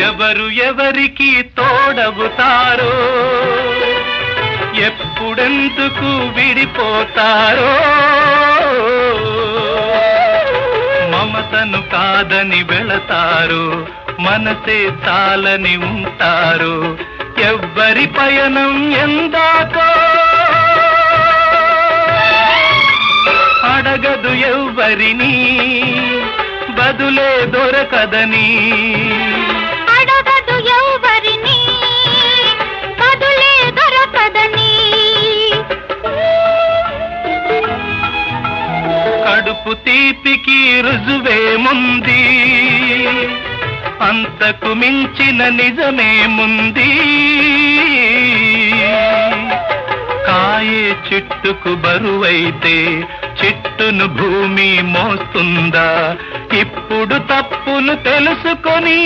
ఎవరు ఎవరికి తోడవుతారో, ఎప్పుడెందుకు విడిపోతారో, మమతను కాదని వెళతారు, మనసే చాలని ఉంటారు. ఎవ్వరి పయనం ఎందాకో అడగదు ఎవ్వరిని, బదులే దొరకదని. అడగదు ఎవ్వరిని, బదులే దొరకదని. కడుపు తీపికి రుజువేముంది, అంతకు మించిన నిజమేముంది. కాయే చిట్టుకు బరువైతే చిట్టును భూమి మోస్తుందా? ఇప్పుడు తప్పును తెలుసుకొని